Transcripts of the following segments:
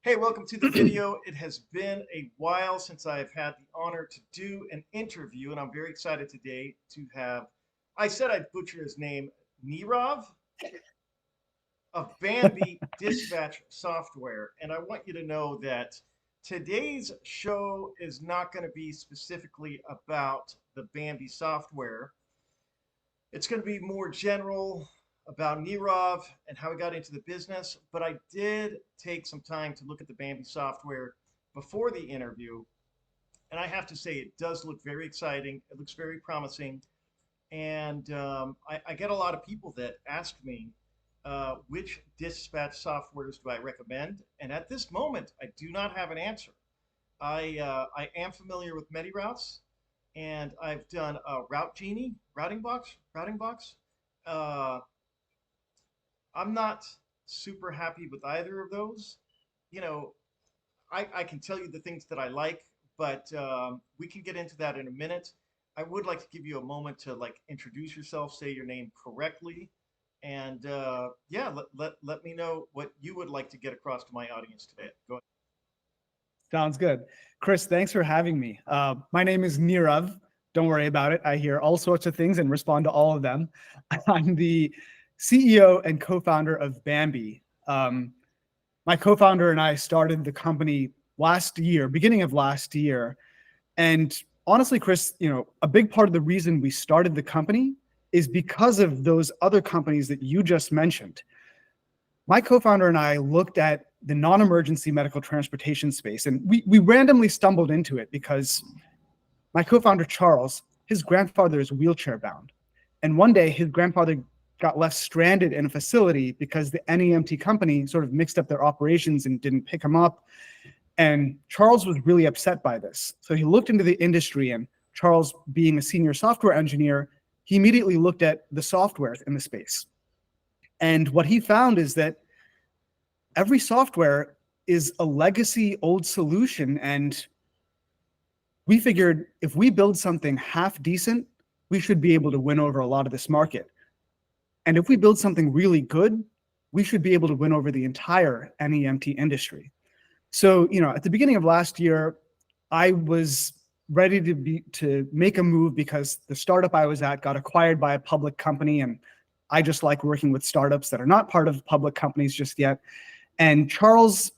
Hey, welcome to the video. It has been a while since I've had the honor to do an interview, and I'm very excited today to have, I said I'd butcher his name, Nirav of Bambi Dispatch Software. And I want you to know that today's show is not going to be specifically about the Bambi software. It's going to be more general about Nirav and how he got into the business, but I did take some time to look at the Bambi software before the interview, and I have to say it does look very exciting. It looks very promising, and I get a lot of people that ask me which dispatch softwares do I recommend, and at this moment I do not have an answer. I am familiar with MediRoutes, and I've done Route Genie, Routing Box. Uh, I'm not super happy with either of those. You know, I can tell you the things that I like, but we can get into that in a minute. I would like to give you a moment to like introduce yourself, say your name correctly, and yeah, let me know what you would like to get across to my audience today. Go ahead. Sounds good. Chris, thanks for having me. My name is Nirav. Don't worry about it. I hear all sorts of things and respond to all of them. I'm the CEO and co-founder of Bambi. My co-founder and I started the company last year, beginning of last year. And honestly, Chris, a big part of the reason we started the company is because of those other companies that you just mentioned. My co-founder and I looked at the non-emergency medical transportation space, and we randomly stumbled into it because my co-founder, Charles, his grandfather is wheelchair bound. And one day his grandfather got left stranded in a facility because the NEMT company sort of mixed up their operations and didn't pick him up. And Charles was really upset by this. So he looked into the industry, and Charles, being a senior software engineer, he immediately looked at the software in the space. And what he found is that every software is a legacy old solution. And we figured if we build something half decent, we should be able to win over a lot of this market. And if we build something really good, we should be able to win over the entire NEMT industry. So, at the beginning of last year, I was ready to make a move because the startup I was at got acquired by a public company, and I just like working with startups that are not part of public companies just yet. And Charles,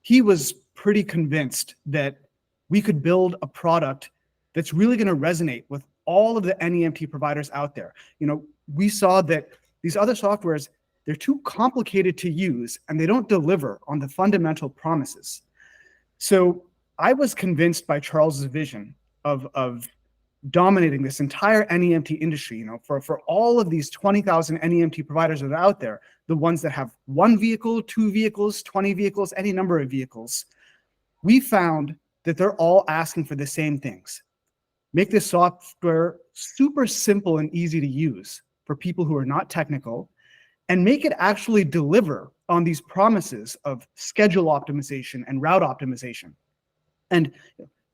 he was pretty convinced that we could build a product that's really going to resonate with all of the NEMT providers out there. We saw that these other softwares, they're too complicated to use and they don't deliver on the fundamental promises. So I was convinced by Charles's vision of dominating this entire NEMT industry, for all of these 20,000 NEMT providers that are out there, the ones that have one vehicle, two vehicles, 20 vehicles, any number of vehicles, we found that they're all asking for the same things. Make this software super simple and easy to use for people who are not technical, and make it actually deliver on these promises of schedule optimization and route optimization. And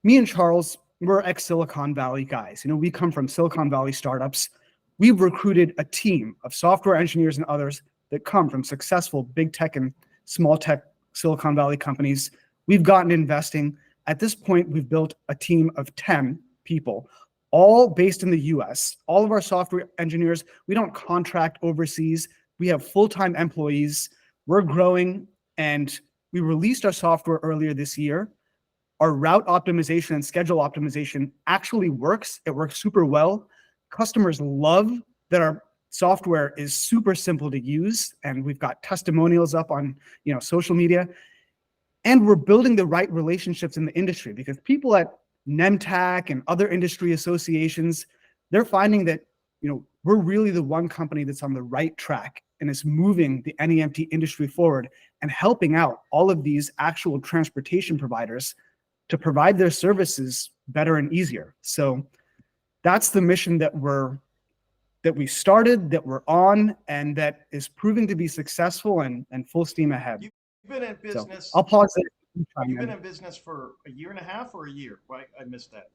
me and Charles, we're ex-Silicon Valley guys. We come from Silicon Valley startups. We've recruited a team of software engineers and others that come from successful big tech and small tech Silicon Valley companies. We've gotten investing. At this point, we've built a team of 10 people, all based in the US. All of our software engineers, we don't contract overseas. We have full-time employees. We're growing, and we released our software earlier this year. Our route optimization and schedule optimization actually works. It works super well. Customers love that our software is super simple to use, and we've got testimonials up on social media. And we're building the right relationships in the industry, because people at NEMTAC and other industry associations, they're finding that we're really the one company that's on the right track and is moving the NEMT industry forward and helping out all of these actual transportation providers to provide their services better and easier. So that's the mission that we started, that we're on, and that is proving to be successful and full steam ahead. You've been in business. So I'll pause there. You've been in business for a year and a half or a year? Right? I missed that.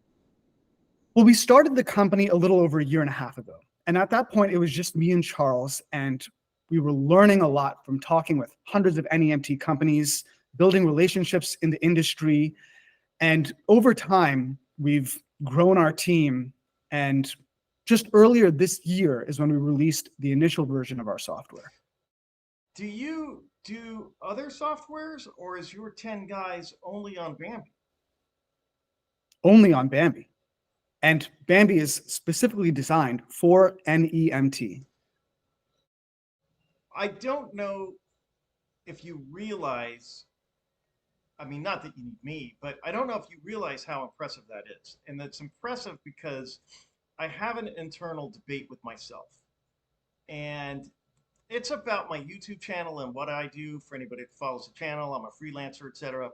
Well, we started the company a little over a year and a half ago. And at that point, it was just me and Charles, and we were learning a lot from talking with hundreds of NEMT companies, building relationships in the industry. And over time, we've grown our team. And just earlier this year is when we released the initial version of our software. Do you do other softwares, or is your 10 guys only on Bambi? Only on Bambi. And Bambi is specifically designed for NEMT. I don't know if you realize, I mean, not that you need me, but I don't know if you realize how impressive that is. And that's impressive because I have an internal debate with myself. And it's about my YouTube channel and what I do for anybody that follows the channel. I'm a freelancer, etc.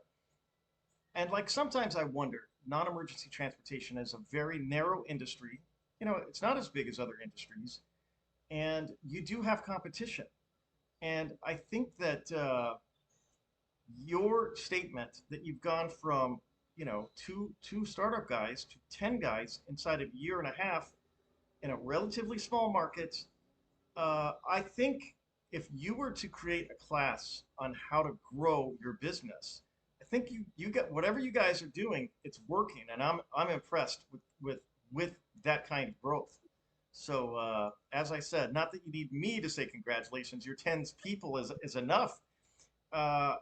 And like sometimes I wonder, non-emergency transportation is a very narrow industry. You know, it's not as big as other industries, and you do have competition. And I think that your statement that you've gone from, you know, two startup guys to 10 guys inside of a year and a half in a relatively small market, I think if you were to create a class on how to grow your business, I think you get whatever you guys are doing, it's working, and I'm impressed with that kind of growth. So as I said, not that you need me to say congratulations, your 10 people is enough. Uh,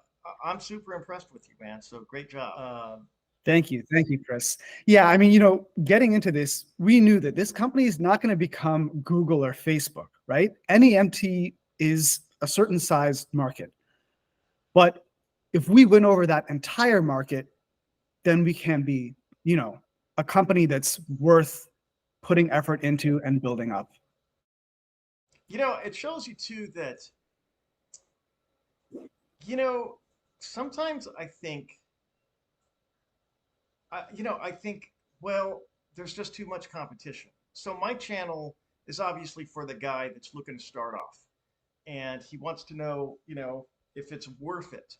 I'm super impressed with you, man. So great job. Thank you, Chris. Yeah, I mean, you know, getting into this, we knew that this company is not going to become Google or Facebook, right? NEMT is a certain size market, but if we win over that entire market, then we can be, you know, a company that's worth putting effort into and building up. You know, it shows you too that, you know, sometimes I think, I think, well, there's just too much competition. So my channel is obviously for the guy that's looking to start off, and he wants to know, you know, if it's worth it.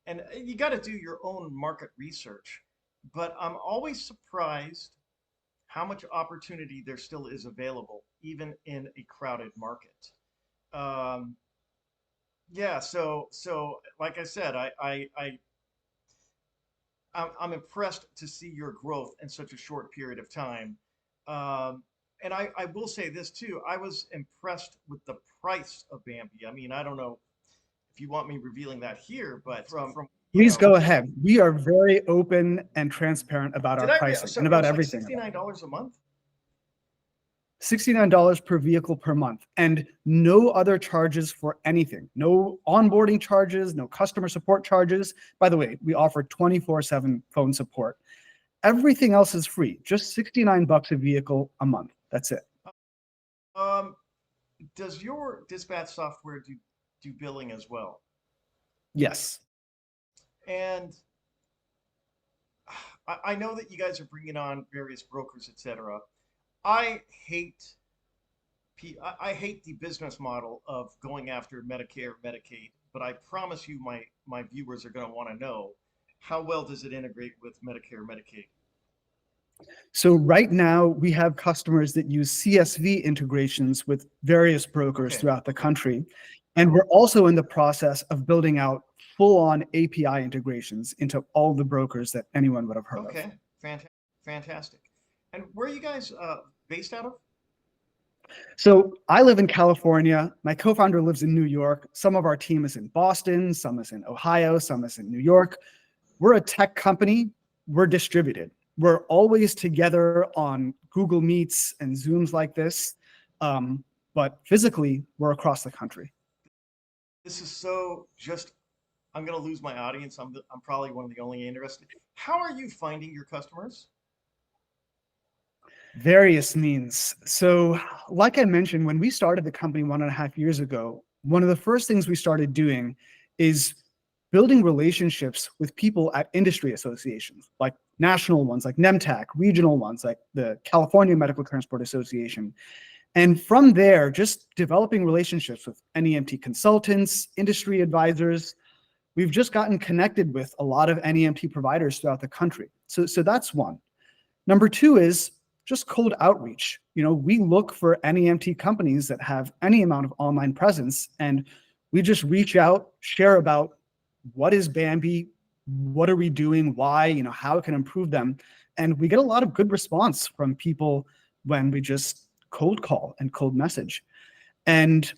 And you got to do your own market research. But I'm always surprised how much opportunity there still is available, even in a crowded market. Um, yeah, so like I said, I'm impressed to see your growth in such a short period of time. And I will say this too, I was impressed with the price of Bambi. I mean, I don't know if you want me revealing that here, but from Please go ahead. We are very open and transparent about our pricing so and about it was everything. Like $69 a month? $69 per vehicle per month, and no other charges for anything. No onboarding charges, no customer support charges. By the way, we offer 24/7 phone support. Everything else is free, just $69 a vehicle a month. That's it. Does your dispatch software do billing as well? Yes. And I know that you guys are bringing on various brokers, etc. I hate I hate the business model of going after Medicare, Medicaid, but I promise you my viewers are going to want to know, how well does it integrate with Medicare, Medicaid? So right now we have customers that use CSV integrations with various brokers throughout the country. And we're also in the process of building out full-on API integrations into all the brokers that anyone would have heard of. Okay, fantastic. And where are you guys based out of? So I live in California. My co-founder lives in New York. Some of our team is in Boston, some is in Ohio, some is in New York. We're a tech company. We're distributed. We're always together on Google Meets and Zooms like this. But physically, we're across the country. This is so just, I'm going to lose my audience. I'm probably one of the only interested. How are you finding your customers? Various means. So like I mentioned, when we started the company 1.5 years ago, one of the first things we started doing is building relationships with people at industry associations, like national ones, like NEMT-Alliance, regional ones, like the California Medical Transport Association. And from there, just developing relationships with NEMT consultants, industry advisors. We've just gotten connected with a lot of NEMT providers throughout the country. So that's one. Number two is just cold outreach. You know, we look for NEMT companies that have any amount of online presence, and we just reach out, share about what is Bambi? What are we doing? Why? How it can improve them. And we get a lot of good response from people when we just cold call and cold message. And,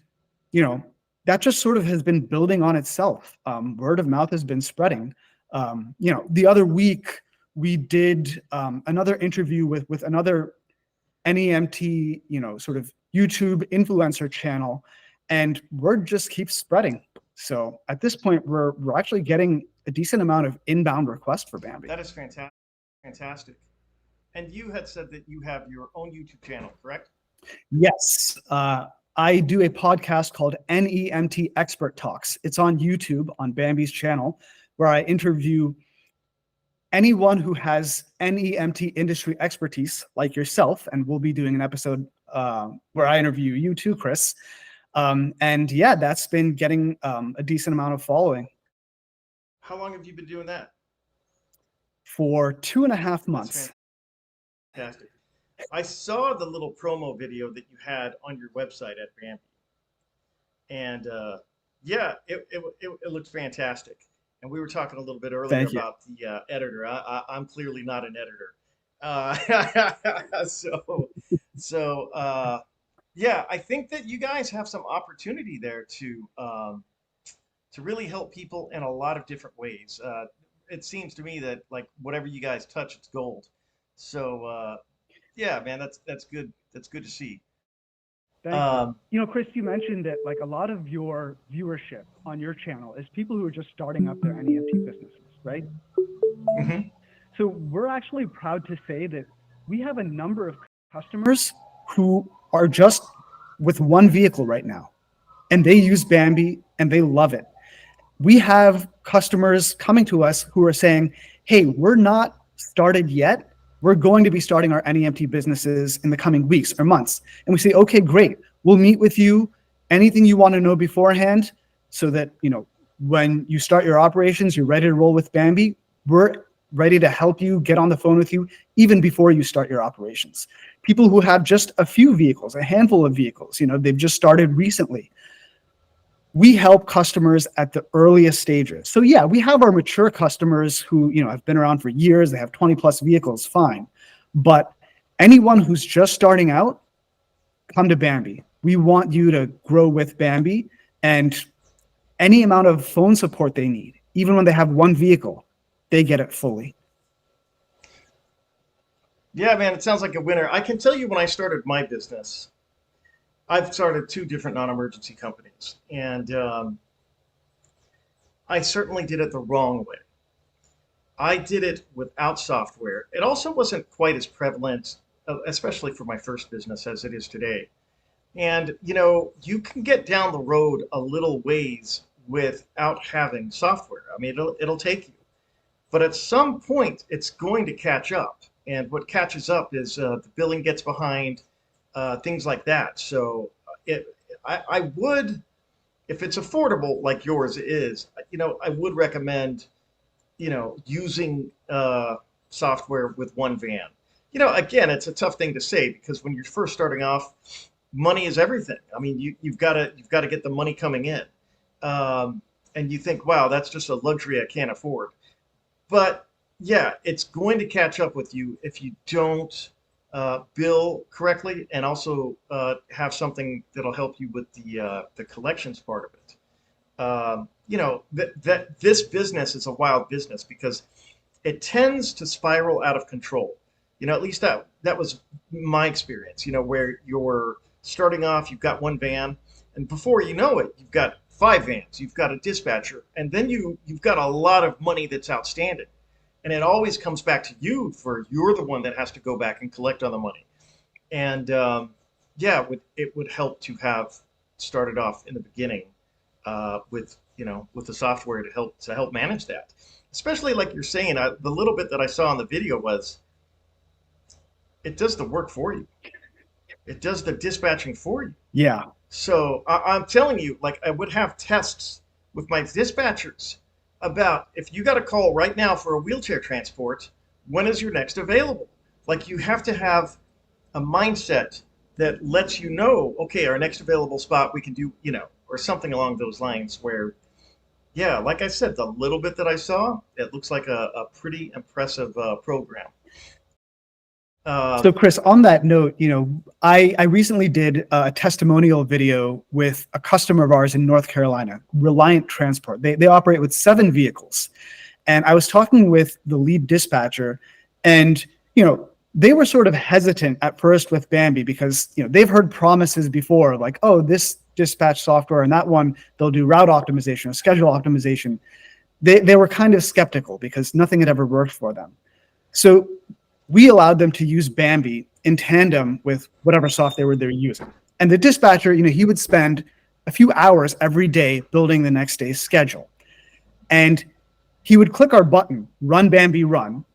that just sort of has been building on itself. Word of mouth has been spreading. The other week we did another interview with another NEMT, sort of YouTube influencer channel, and word just keeps spreading. So at this point, we're actually getting a decent amount of inbound requests for Bambi. That is fantastic. Fantastic. And you had said that you have your own YouTube channel, correct? Yes. I do a podcast called NEMT Expert Talks. It's on YouTube on Bambi's channel, where I interview anyone who has NEMT industry expertise, like yourself, and we'll be doing an episode where I interview you too, Chris. And yeah, that's been getting a decent amount of following. How long have you been doing that? For 2.5 months. Fantastic. I saw the little promo video that you had on your website at Bambi. And yeah, it looks fantastic. And we were talking a little bit earlier about the editor. I'm clearly not an editor. Yeah, I think that you guys have some opportunity there to really help people in a lot of different ways. It seems to me that like whatever you guys touch, it's gold. So yeah, man, that's good. That's good to see. Thank you. Chris, you mentioned that like a lot of your viewership on your channel is people who are just starting up their NEMT businesses, right? Mm-hmm. So we're actually proud to say that we have a number of customers who are just with one vehicle right now, and they use Bambi and they love it. We have customers coming to us who are saying, hey, we're not started yet. We're going to be starting our NEMT businesses in the coming weeks or months. And we say, okay, great. We'll meet with you. Anything you want to know beforehand so that, when you start your operations, you're ready to roll with Bambi. We're ready to help you, get on the phone with you even before you start your operations. People who have just a few vehicles, a handful of vehicles, they've just started recently. We help customers at the earliest stages. So yeah, we have our mature customers who, have been around for years. They have 20 plus vehicles, fine. But anyone who's just starting out, come to Bambi. We want you to grow with Bambi, and any amount of phone support they need, even when they have one vehicle, they get it fully. Yeah, man, it sounds like a winner. I can tell you when I started my business, I've started 2 different non-emergency companies, and I certainly did it the wrong way. I did it without software. It also wasn't quite as prevalent, especially for my first business, as it is today. And, you can get down the road a little ways without having software. I mean, it'll take you. But at some point, it's going to catch up. And what catches up is the billing gets behind, things like that. So I would, if it's affordable like yours is, I would recommend, using software with one van. Again, it's a tough thing to say because when you're first starting off, money is everything. I mean, you've got to get the money coming in, and you think, wow, that's just a luxury I can't afford. But yeah, it's going to catch up with you if you don't bill correctly, and also have something that'll help you with the collections part of it. That this business is a wild business because it tends to spiral out of control. At least that was my experience. Where you're starting off, you've got one van, and before you know it, you've got 5 vans, you've got a dispatcher, and then you've got a lot of money that's outstanding. And it always comes back to you for you're the one that has to go back and collect on the money. And yeah, it would help to have started off in the beginning with the software to help manage that. Especially like you're saying, the little bit that I saw in the video was it does the work for you. It does the dispatching for you. Yeah. So I'm telling you, like I would have tests with my dispatchers about if you got a call right now for a wheelchair transport, when is your next available? Like you have to have a mindset that lets okay, our next available spot we can do, or something along those lines where Yeah, like I said, the little bit that I saw, it looks like a pretty impressive program. Uh, So, Chris, on that note, I recently did a testimonial video with a customer of ours in North Carolina, Reliant Transport. They operate with 7 vehicles. And I was talking with the lead dispatcher, and, they were sort of hesitant at first with Bambi because, they've heard promises before, like, oh, this dispatch software and that one, they'll do route optimization or schedule optimization. They were kind of skeptical because nothing had ever worked for them. So we allowed them to use Bambi in tandem with whatever software they're using. And the dispatcher, he would spend a few hours every day building the next day's schedule. And he would click our button, run Bambi run,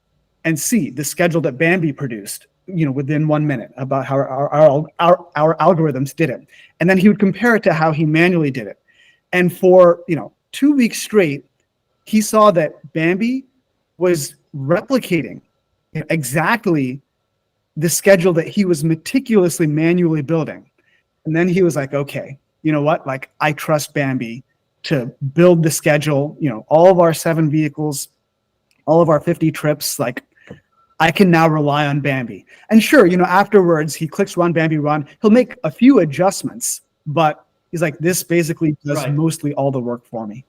and see the schedule that Bambi produced, within 1 minute about how our algorithms did it. And then he would compare it to how he manually did it. And for, 2 weeks straight, he saw that Bambi was replicating exactly the schedule that he was meticulously manually building. And then he was like, okay, you know what? Like, I trust Bambi to build the schedule, all of our 7 vehicles, all of our 50 trips, like, I can now rely on Bambi. And sure, afterwards he clicks run Bambi run, he'll make a few adjustments, but he's like, this basically does Right. mostly all the work for me.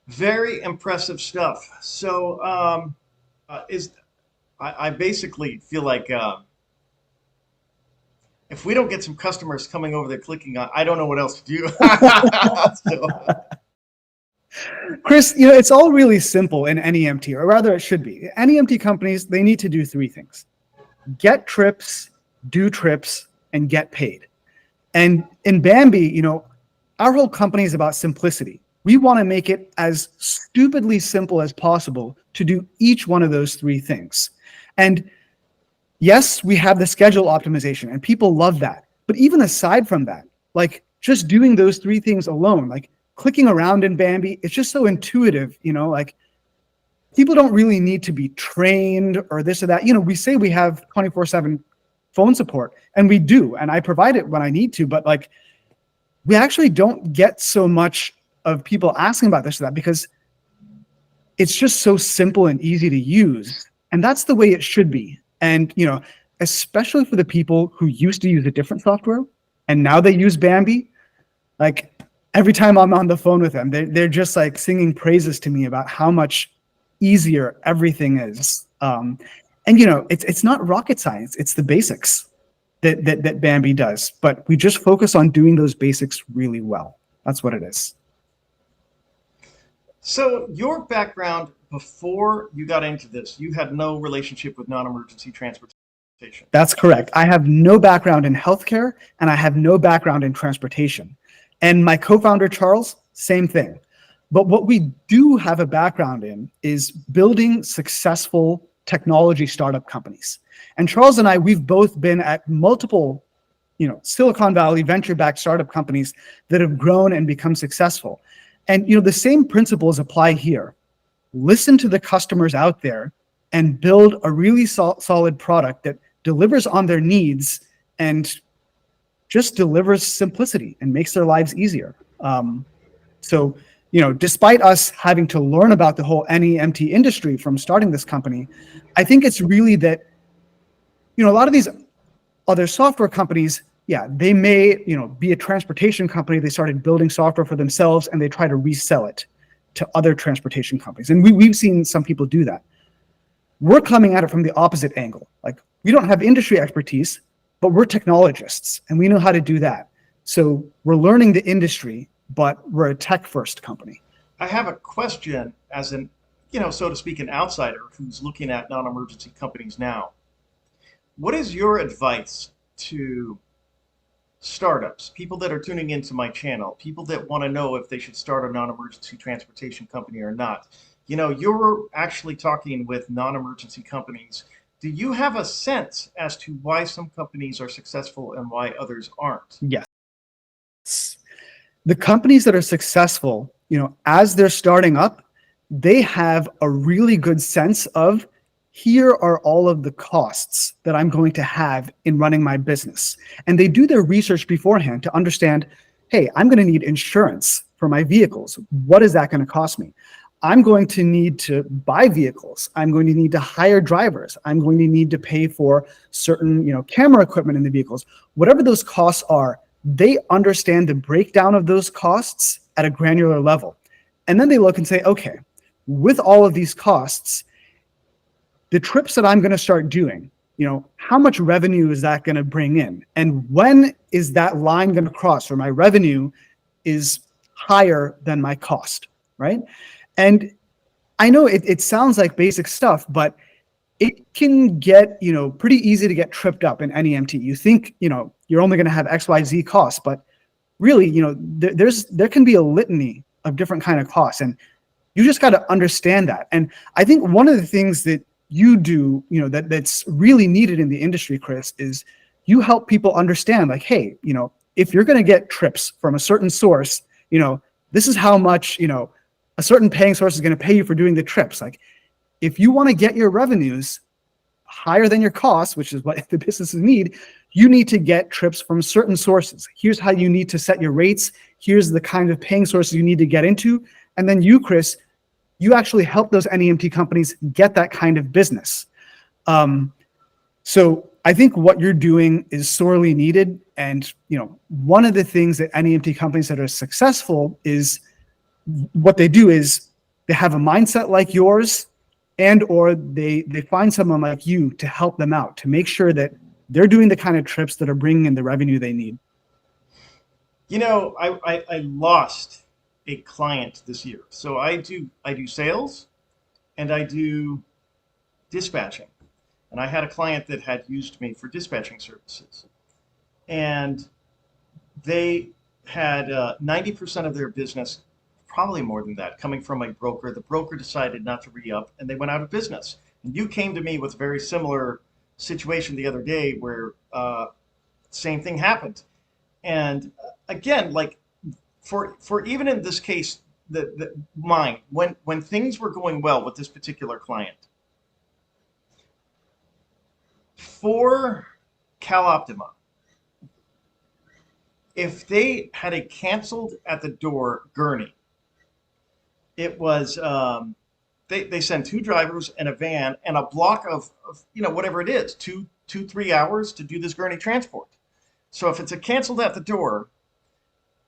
Very impressive stuff. So, I basically feel like if we don't get some customers coming over there clicking on, I don't know what else to do. So, Chris, it's all really simple in NEMT, or rather it should be. NEMT companies, they need to do 3 things: get trips, do trips, and get paid. And in Bambi, our whole company is about simplicity. We want to make it as stupidly simple as possible to do each one of those 3 things. And yes, we have the schedule optimization and people love that. But even aside from that, like, just doing those 3 things alone, like clicking around in Bambi, it's just so intuitive, like, people don't really need to be trained or this or that. We say we have 24/7 phone support, and we do, and I provide it when I need to, but like, we actually don't get so much of people asking about this or that because it's just so simple and easy to use. And that's the way it should be. And, especially for the people who used to use a different software and now they use Bambi, like, every time I'm on the phone with them, they're just like singing praises to me about how much easier everything is. And, it's not rocket science. It's the basics that Bambi does, but we just focus on doing those basics really well. That's what it is. so your background before you got into this, you had no relationship with non-emergency transportation. That's correct. I have no background in healthcare and I have no background in transportation. And my co-founder, Charles, same thing. But what we do have a background in is building successful technology startup companies. And Charles and I, we've both been at multiple, Silicon Valley venture-backed startup companies that have grown and become successful. And, the same principles apply here. Listen to the customers out there and build a really solid product that delivers on their needs and just delivers simplicity and makes their lives easier. So, despite us having to learn about the whole NEMT industry from starting this company, I think it's really that, a lot of these other software companies, yeah, they may, be a transportation company. They started building software for themselves and they try to resell it to other transportation companies. And we've seen some people do that. We're coming at it from the opposite angle. Like, we don't have industry expertise, but we're technologists and we know how to do that. So we're learning the industry, but we're a tech-first company. I have a question as an, so to speak, an outsider who's looking at non-emergency companies now. What is your advice to startups, people that are tuning into my channel, people that want to know if they should start a non-emergency transportation company or not? You're actually talking with non-emergency companies. Do you have a sense as to why some companies are successful and why others aren't? Yes. The companies that are successful, as they're starting up, they have a really good sense of, here are all of the costs that I'm going to have in running my business. And they do their research beforehand to understand, hey, I'm going to need insurance for my vehicles. What is that going to cost me? I'm going to need to buy vehicles. I'm going to need to hire drivers. I'm going to need to pay for certain, camera equipment in the vehicles. Whatever those costs are, they understand the breakdown of those costs at a granular level. And then they look and say, okay, with all of these costs, the trips that I'm going to start doing, how much revenue is that going to bring in? And when is that line going to cross where my revenue is higher than my cost, right? And I know it sounds like basic stuff, but it can get, pretty easy to get tripped up in NEMT. You think, you're only going to have XYZ costs, but really, there can be a litany of different kind of costs, and you just got to understand that. And I think one of the things that you do, that's really needed in the industry, Chris, is you help people understand, like, hey, if you're going to get trips from a certain source, this is how much, a certain paying source is going to pay you for doing the trips. Like, if you want to get your revenues higher than your costs, which is what the businesses need, you need to get trips from certain sources. Here's how you need to set your rates. Here's the kind of paying sources you need to get into. And then you, Chris, you actually help those NEMT companies get that kind of business. So I think what you're doing is sorely needed. And, one of the things that NEMT companies that are successful is what they do is they have a mindset like yours, and or they find someone like you to help them out, to make sure that they're doing the kind of trips that are bringing in the revenue they need. I lost a client this year. So I do sales and I do dispatching. And I had a client that had used me for dispatching services. And they had 90% of their business, probably more than that, coming from a broker. The broker decided not to re-up and they went out of business. And you came to me with a very similar situation the other day where same thing happened. And again, like for even in this case, mine, when things were going well with this particular client, for CalOptima, if they had a canceled at the door gurney, it was they send 2 drivers and a van and a block of whatever it is, 3 hours to do this gurney transport. So if it's a canceled at the door,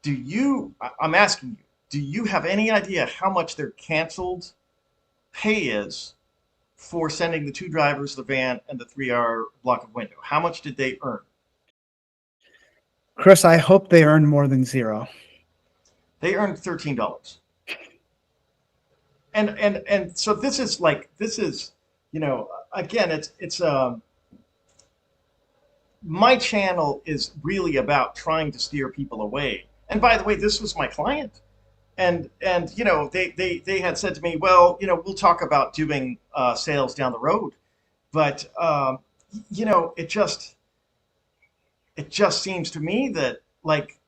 I'm asking you, do you have any idea how much their canceled pay is for sending the 2 drivers, the van, and the 3-hour block of window? How much did they earn? Chris, I hope they earn more than 0. They earned $13. And so this is again, it's my channel is really about trying to steer people away. And by the way, this was my client. And they had said to me, well, we'll talk about doing sales down the road. But it just seems to me that like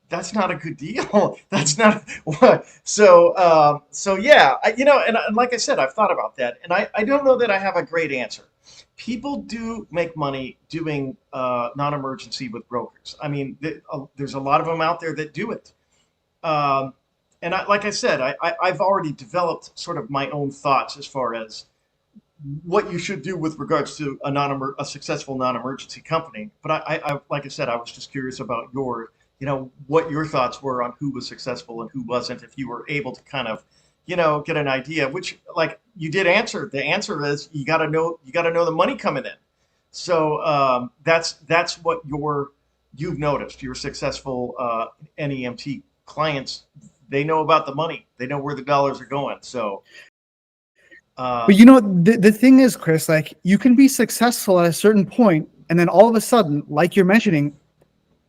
that's not a good deal. That's not what. So yeah, and like I said, I've thought about that, and I don't know that I have a great answer. People do make money doing non-emergency with brokers. I mean, there's a lot of them out there that do it. And like I said, I've already developed sort of my own thoughts as far as what you should do with regards to a successful non-emergency company. But I like I said, I was just curious about what your thoughts were on who was successful and who wasn't, if you were able to kind of, get an idea, which like you did answer. The answer is you got to know the money coming in. So that's what you've noticed. Your successful NEMT clients, they know about the money. They know where the dollars are going. So. But the thing is, Chris, like you can be successful at a certain point, and then all of a sudden, like you're mentioning,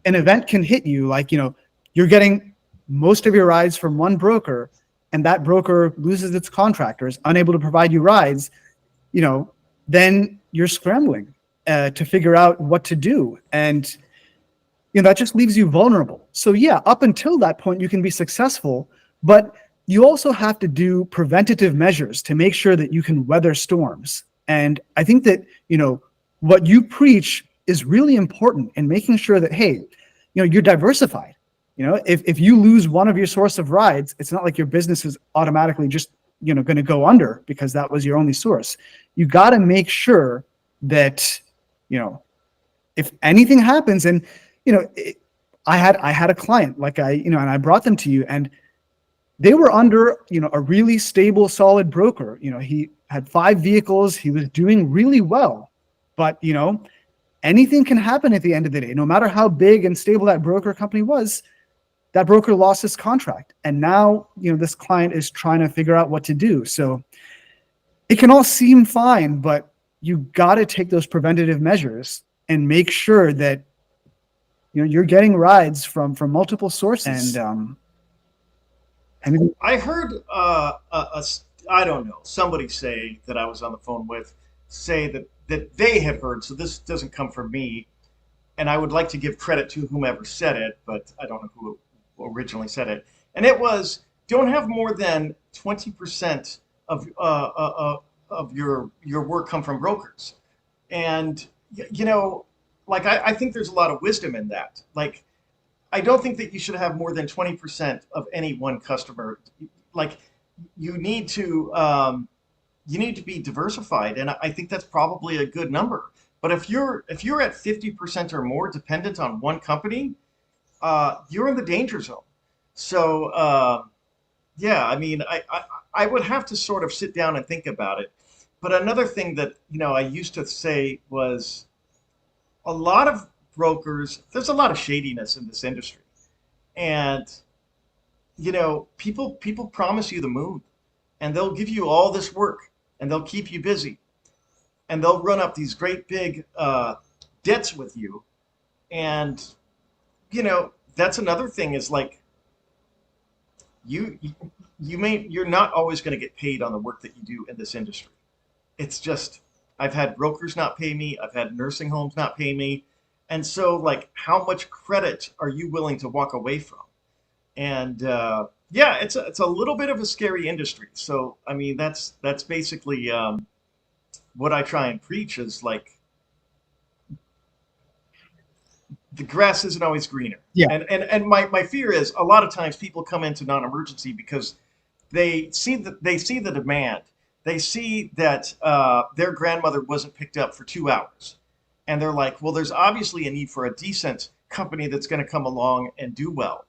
an event can hit you. Like, you're getting most of your rides from one broker, and that broker loses its contract or is unable to provide you rides. Then you're scrambling to figure out what to do. And, that just leaves you vulnerable. So yeah, up until that point, you can be successful, but you also have to do preventative measures to make sure that you can weather storms. And I think that, what you preach is really important in making sure that, hey, you're diversified. If you lose one of your source of rides, it's not like your business is automatically just, going to go under because that was your only source. You got to make sure that, if anything happens, and, I had a client, like and I brought them to you, and they were under, a really stable, solid broker. He had 5 vehicles. He was doing really well, but, anything can happen at the end of the day. No matter how big and stable that broker company was, that broker lost his contract. And now, this client is trying to figure out what to do. So it can all seem fine, but you got to take those preventative measures and make sure that, you're getting rides from multiple sources. And I heard I don't know, somebody say that I was on the phone with say that they had heard. So this doesn't come from me, and I would like to give credit to whomever said it, but I don't know who originally said it. And it was, don't have more than 20% of your work come from brokers. And like I think there's a lot of wisdom in that. Like, I don't think that you should have more than 20% of any one customer. Like, you need to be diversified, and I think that's probably a good number. But if you're at 50% or more dependent on one company, you're in the danger zone. So yeah, I mean, I would have to sort of sit down and think about it. But another thing that I used to say was, a lot of brokers, there's a lot of shadiness in this industry, and people promise you the moon, and they'll give you all this work, and they'll keep you busy, and they'll run up these great big debts with you. And that's another thing, is like, you're not always going to get paid on the work that you do in this industry. It's just, I've had brokers not pay me, I've had nursing homes not pay me. And so, like, how much credit are you willing to walk away from? And yeah, it's a little bit of a scary industry. So I mean, that's basically what I try and preach, is like, the grass isn't always greener. Yeah. And my fear is, a lot of times people come into non-emergency because they see the demand. They see that their grandmother wasn't picked up for 2 hours, and they're like, well, there's obviously a need for a decent company that's going to come along and do well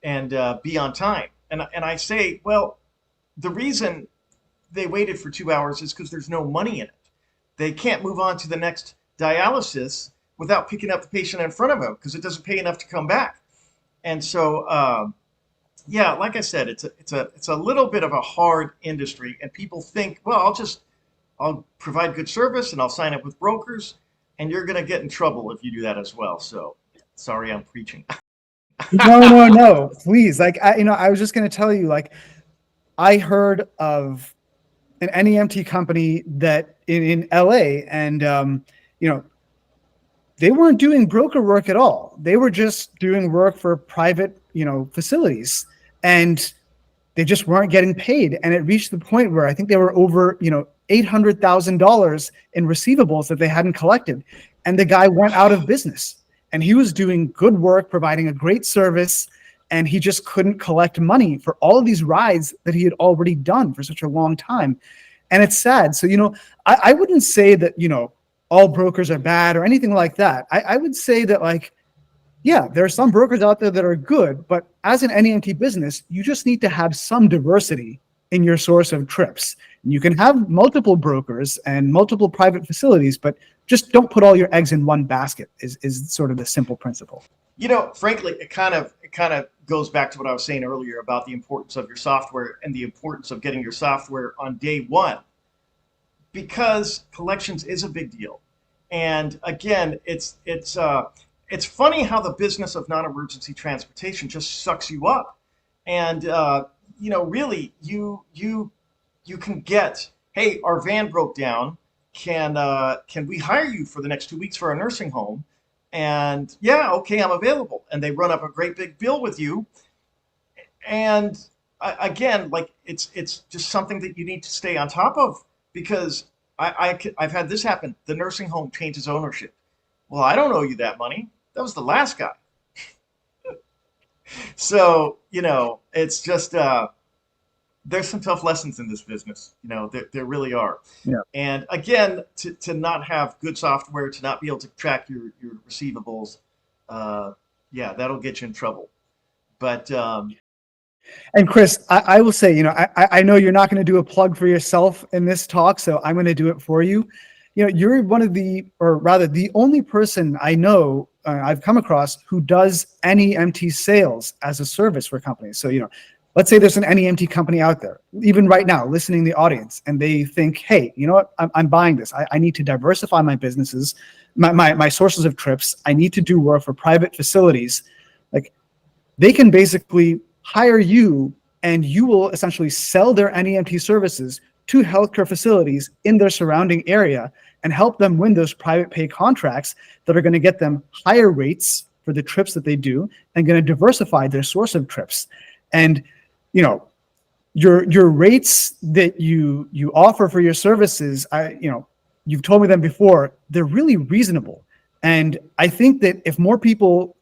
and be on time. And I say, well, the reason they waited for 2 hours is because there's no money in it. They can't move on to the next dialysis without picking up the patient in front of them, because it doesn't pay enough to come back. And so yeah, like I said, it's a little bit of a hard industry, and people think, well, I'll provide good service and I'll sign up with brokers, and you're going to get in trouble if you do that as well. So sorry, I'm preaching. No, please. Like, I was just going to tell you, like, I heard of an NEMT company that in LA, and they weren't doing broker work at all. They were just doing work for private, facilities, and they just weren't getting paid. And it reached the point where I think they were over, $800,000 in receivables that they hadn't collected. And the guy went out of business, and he was doing good work, providing a great service, and he just couldn't collect money for all of these rides that he had already done for such a long time. And it's sad. So, I wouldn't say that, all brokers are bad or anything like that. I would say that, like, yeah, there are some brokers out there that are good, but as an NEMT business, you just need to have some diversity in your source of trips. And you can have multiple brokers and multiple private facilities, but just don't put all your eggs in one basket is sort of the simple principle. Frankly, it kind of goes back to what I was saying earlier about the importance of your software and the importance of getting your software on day one, because collections is a big deal. And again, it's funny how the business of non-emergency transportation just sucks you up. And really, you can get, hey, our van broke down. Can we hire you for the next 2 weeks for a nursing home? And yeah, okay, I'm available. And they run up a great big bill with you. And again, like, it's just something that you need to stay on top of, because I've had this happen. The nursing home changes ownership. Well, I don't owe you that money. That was the last guy. So, it's just there's some tough lessons in this business. There really are. Yeah. And again, to not have good software, to not be able to track your receivables, uh, yeah, that'll get you in trouble. But And Chris, I will say, I know you're not going to do a plug for yourself in this talk, so I'm going to do it for you. You're one of the, or rather, the only person I know I've come across who does NEMT sales as a service for companies. So, let's say there's an NEMT company out there, even right now, listening to the audience, and they think, hey, you know what, I'm buying this. I need to diversify my businesses, my sources of trips. I need to do work for private facilities. Like, they can basically hire you, and you will essentially sell their NEMT services to healthcare facilities in their surrounding area and help them win those private pay contracts that are going to get them higher rates for the trips that they do and going to diversify their source of trips. And, your rates that you offer for your services, you've told me them before, they're really reasonable. And I think that if more people,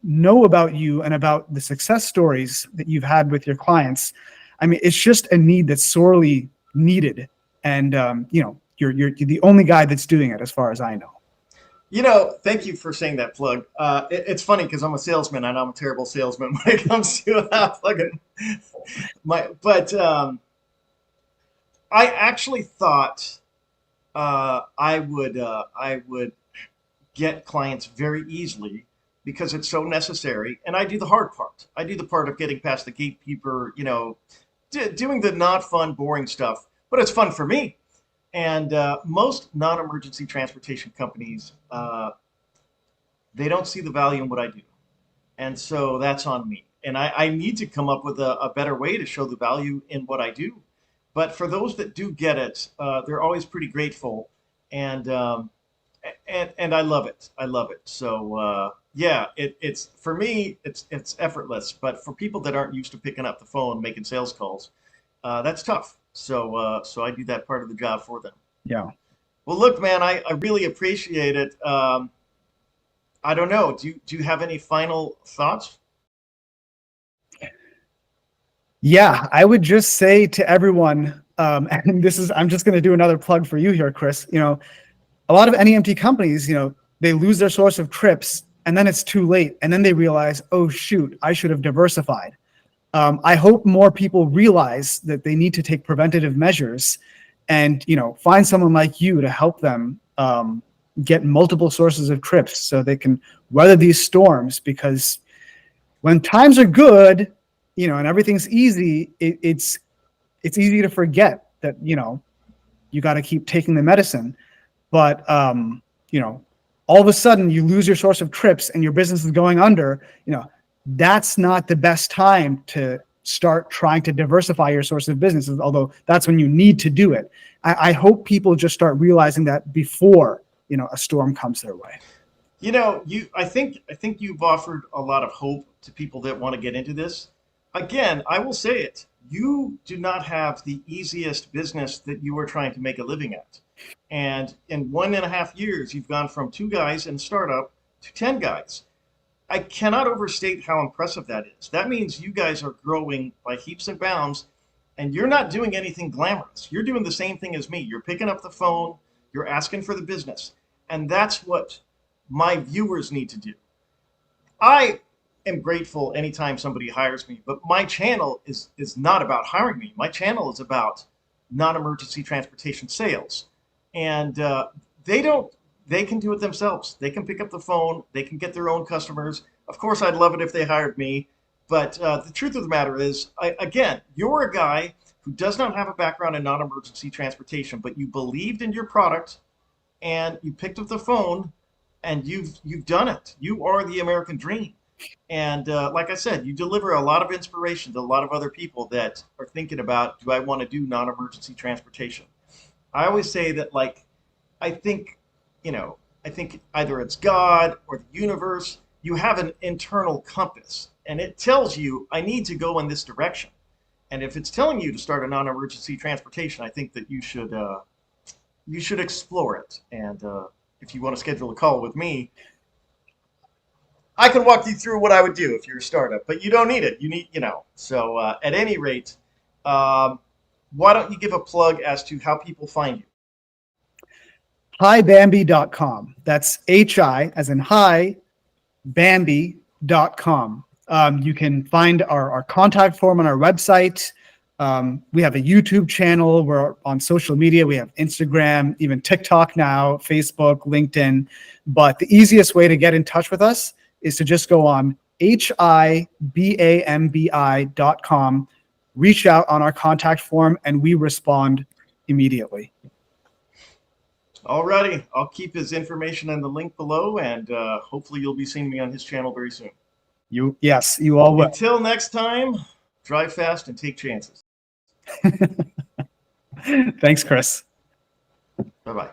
know about you and about the success stories that you've had with your clients, I mean, it's just a need that's sorely needed. And, you're the only guy that's doing it as far as I know. thank you for saying that plug. It's funny because I'm a salesman and I'm a terrible salesman when it comes to plugging but I actually thought I would get clients very easily because it's so necessary. And I do the hard part. I do the part of getting past the gatekeeper, doing the not fun, boring stuff, but it's fun for me. And most non-emergency transportation companies, they don't see the value in what I do. And so that's on me. And I need to come up with a better way to show the value in what I do. But for those that do get it, they're always pretty grateful. And and I love it. I love it. So yeah, it's for me, it's effortless. But for people that aren't used to picking up the phone, making sales calls, that's tough. So I do that part of the job for them. Yeah. Well, look, man, I really appreciate it. I don't know. Do you have any final thoughts? Yeah, I would just say to everyone, and I'm just going to do another plug for you here, Chris. A lot of NEMT companies, they lose their source of trips and then it's too late. And then they realize, oh, shoot, I should have diversified. I hope more people realize that they need to take preventative measures and, find someone like you to help them get multiple sources of trips so they can weather these storms. Because when times are good, and everything's easy, it's easy to forget that, you got to keep taking the medicine. But, all of a sudden you lose your source of trips and your business is going under, that's not the best time to start trying to diversify your source of businesses, although that's when you need to do it. I hope people just start realizing that before, a storm comes their way. I think you've offered a lot of hope to people that want to get into this. Again, I will say it. You do not have the easiest business that you are trying to make a living at. And in 1.5 years, you've gone from 2 guys in a startup to 10 guys. I cannot overstate how impressive that is. That means you guys are growing by heaps and bounds, and you're not doing anything glamorous. You're doing the same thing as me. You're picking up the phone, you're asking for the business. And that's what my viewers need to do. I am grateful anytime somebody hires me, but my channel is not about hiring me. My channel is about non-emergency transportation sales. And they don't they can do it themselves. They can pick up the phone. They can get their own customers. Of course, I'd love it if they hired me. But the truth of the matter is, again, you're a guy who does not have a background in non-emergency transportation, but you believed in your product and you picked up the phone and you've done it. You are the American dream. And like I said, you deliver a lot of inspiration to a lot of other people that are thinking about, do I want to do non-emergency transportation? I always say that, like, I think, I think either it's God or the universe, you have an internal compass and it tells you, I need to go in this direction. And if it's telling you to start a non-emergency transportation, I think that you should explore it. And if you want to schedule a call with me, I can walk you through what I would do if you're a startup, but you don't need it. You need, So at any rate, um, why don't you give a plug as to how people find you? HiBambi.com. That's HI as in hi, Bambi.com. You can find our contact form on our website. We have a YouTube channel. We're on social media. We have Instagram, even TikTok now, Facebook, LinkedIn. But the easiest way to get in touch with us is to just go on HIBAMBI.com, reach out on our contact form, and we respond immediately. Alrighty, I'll keep his information in the link below, and hopefully you'll be seeing me on his channel very soon. Yes, you all will. Until next time, drive fast and take chances. Thanks, Chris. Bye-bye.